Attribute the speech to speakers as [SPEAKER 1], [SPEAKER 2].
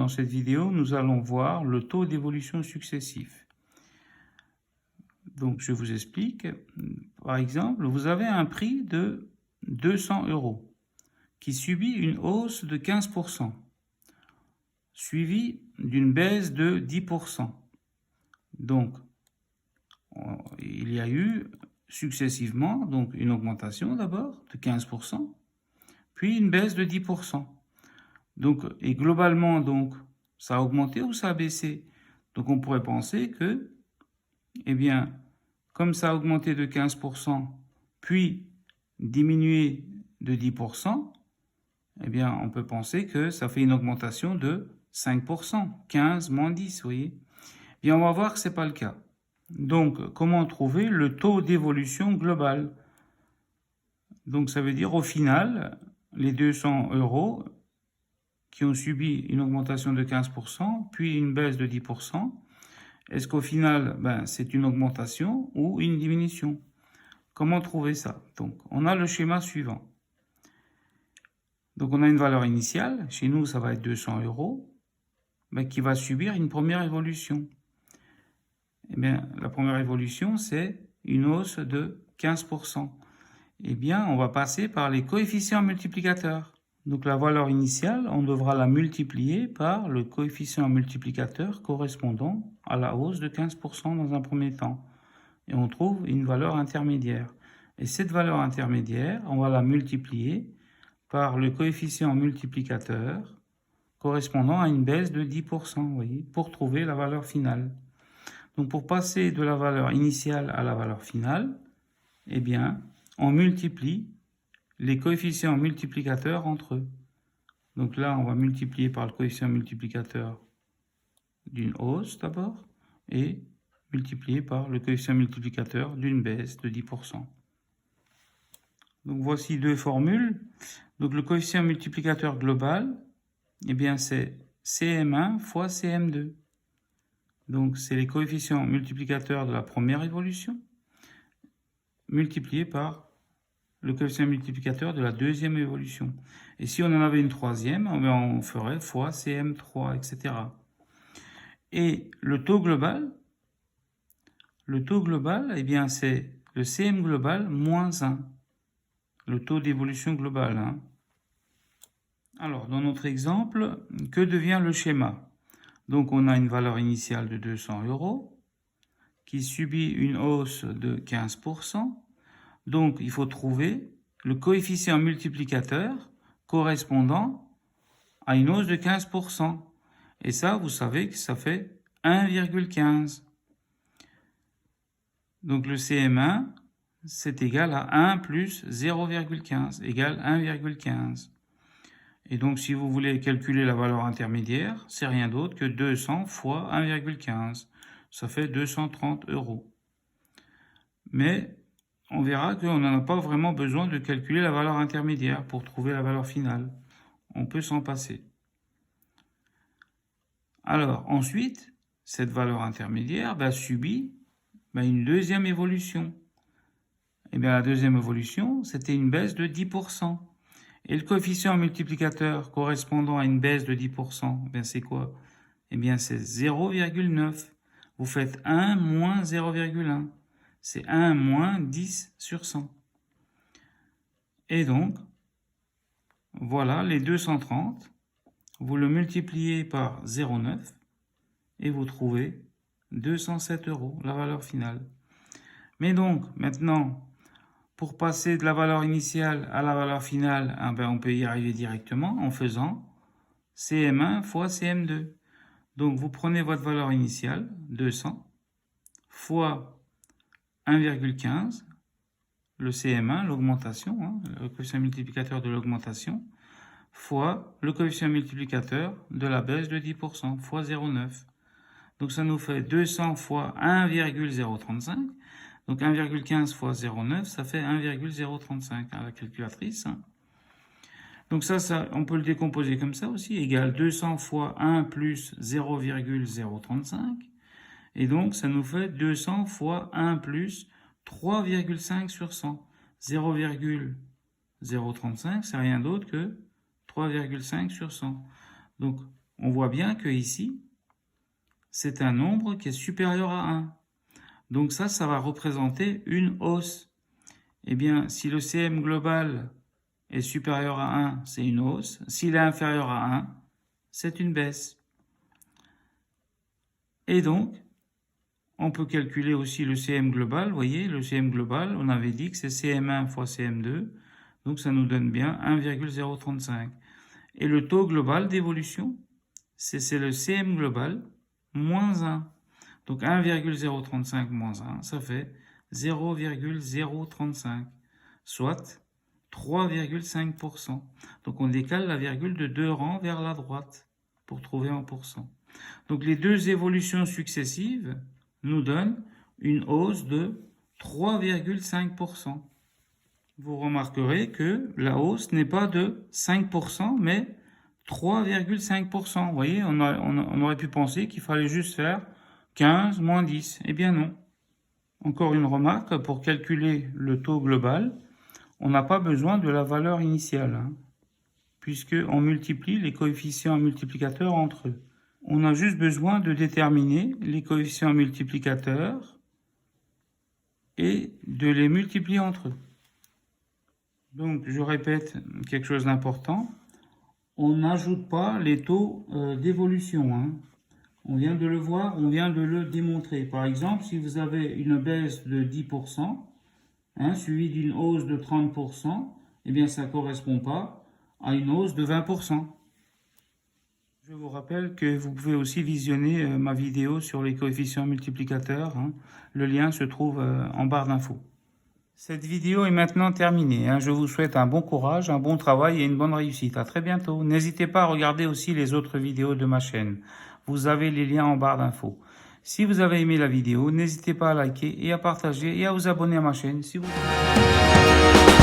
[SPEAKER 1] cette vidéo, nous allons voir le taux d'évolution successif. Donc, je vous explique. Par exemple, vous avez un prix de 200 € qui subit une hausse de 15%, suivie d'une baisse de 10%. Donc, il y a eu successivement donc une augmentation d'abord de 15%, puis une baisse de 10%. Donc, et globalement, donc, ça a augmenté ou ça a baissé? Donc, on pourrait penser que, eh bien, comme ça a augmenté de 15%, puis diminué de 10%, eh bien, on peut penser que ça fait une augmentation de 5%, 15 moins 10, vous voyez? Bien, on va voir que ce n'est pas le cas. Donc, comment trouver le taux d'évolution global? Donc, ça veut dire, au final, les 200 € qui ont subi une augmentation de 15%, puis une baisse de 10%, est-ce qu'au final, c'est une augmentation ou une diminution? Comment trouver ça? Donc, on a le schéma suivant. Donc, on a une valeur initiale. Chez nous, ça va être 200 €, qui va subir une première évolution. Eh bien, la première évolution, c'est une hausse de 15%. Eh bien, on va passer par les coefficients multiplicateurs. Donc, la valeur initiale, on devra la multiplier par le coefficient multiplicateur correspondant à la hausse de 15% dans un premier temps. Et on trouve une valeur intermédiaire. Et cette valeur intermédiaire, on va la multiplier par le coefficient multiplicateur correspondant à une baisse de 10%, vous voyez, pour trouver la valeur finale. Donc, pour passer de la valeur initiale à la valeur finale, eh bien, on multiplie les coefficients multiplicateurs entre eux. Donc là, on va multiplier par le coefficient multiplicateur d'une hausse d'abord et multiplier par le coefficient multiplicateur d'une baisse de 10%. Donc voici deux formules. Donc le coefficient multiplicateur global, eh bien c'est CM1 fois CM2. Donc c'est les coefficients multiplicateurs de la première évolution multipliés par le coefficient multiplicateur de la deuxième évolution. Et si on en avait une troisième, on ferait fois CM3, etc. Et le taux global, eh bien, c'est le CM global moins 1, le taux d'évolution global. Alors, dans notre exemple, que devient le schéma? Donc, on a une valeur initiale de 200 € qui subit une hausse de 15%. Donc, il faut trouver le coefficient multiplicateur correspondant à une hausse de 15%. Et ça, vous savez que ça fait 1,15. Donc, le CM1, c'est égal à 1 plus 0,15 égale 1,15. Et donc, si vous voulez calculer la valeur intermédiaire, c'est rien d'autre que 200 fois 1,15. Ça fait 230 €. Mais on verra qu'on n'en a pas vraiment besoin de calculer la valeur intermédiaire pour trouver la valeur finale. On peut s'en passer. Alors, ensuite, cette valeur intermédiaire subit une deuxième évolution. Et bien, la deuxième évolution, c'était une baisse de 10%. Et le coefficient multiplicateur correspondant à une baisse de 10%, c'est quoi? Eh bien, c'est 0,9. Vous faites 1 moins 0,1. C'est 1 moins 10 sur 100. Et donc, voilà les 230. Vous le multipliez par 0,9 et vous trouvez 207 €, la valeur finale. Mais donc, maintenant, pour passer de la valeur initiale à la valeur finale, on peut y arriver directement en faisant CM1 fois CM2. Donc, vous prenez votre valeur initiale, 200, fois 1,15, le CM1, l'augmentation, le coefficient multiplicateur de l'augmentation, fois le coefficient multiplicateur de la baisse de 10%, fois 0,9. Donc ça nous fait 200 fois 1,035. Donc 1,15 fois 0,9, ça fait 1,035 à la calculatrice. Donc ça, on peut le décomposer comme ça aussi, égale 200 fois 1 plus 0,035. Et donc, ça nous fait 200 fois 1 plus 3,5 sur 100. 0,035, c'est rien d'autre que 3,5 sur 100. Donc, on voit bien que ici, c'est un nombre qui est supérieur à 1. Donc ça va représenter une hausse. Eh bien, si le CM global est supérieur à 1, c'est une hausse. S'il est inférieur à 1, c'est une baisse. Et donc, on peut calculer aussi le CM global. Vous voyez, le CM global, on avait dit que c'est CM1 fois CM2. Donc, ça nous donne bien 1,035. Et le taux global d'évolution, c'est le CM global moins 1. Donc 1,035 moins 1, ça fait 0,035, soit 3,5%. Donc on décale la virgule de 2 rangs vers la droite pour trouver en pourcent. Donc les deux évolutions successives nous donnent une hausse de 3,5%. Vous remarquerez que la hausse n'est pas de 5%, mais 3,5%. Vous voyez, on aurait pu penser qu'il fallait juste faire 15 moins 10. Eh bien non. Encore une remarque, pour calculer le taux global, on n'a pas besoin de la valeur initiale, puisqu'on multiplie les coefficients multiplicateurs entre eux. On a juste besoin de déterminer les coefficients multiplicateurs et de les multiplier entre eux. Donc, je répète quelque chose d'important. On n'ajoute pas les taux d'évolution. On vient de le voir, on vient de le démontrer. Par exemple, si vous avez une baisse de 10%, suivie d'une hausse de 30%, eh bien, ça ne correspond pas à une hausse de 20%. Je vous rappelle que vous pouvez aussi visionner ma vidéo sur les coefficients multiplicateurs. Le lien se trouve en barre d'infos. Cette vidéo est maintenant terminée. Je vous souhaite un bon courage, un bon travail et une bonne réussite. À très bientôt. N'hésitez pas à regarder aussi les autres vidéos de ma chaîne. Vous avez les liens en barre d'infos. Si vous avez aimé la vidéo, n'hésitez pas à liker et à partager et à vous abonner à ma chaîne si vous voulez.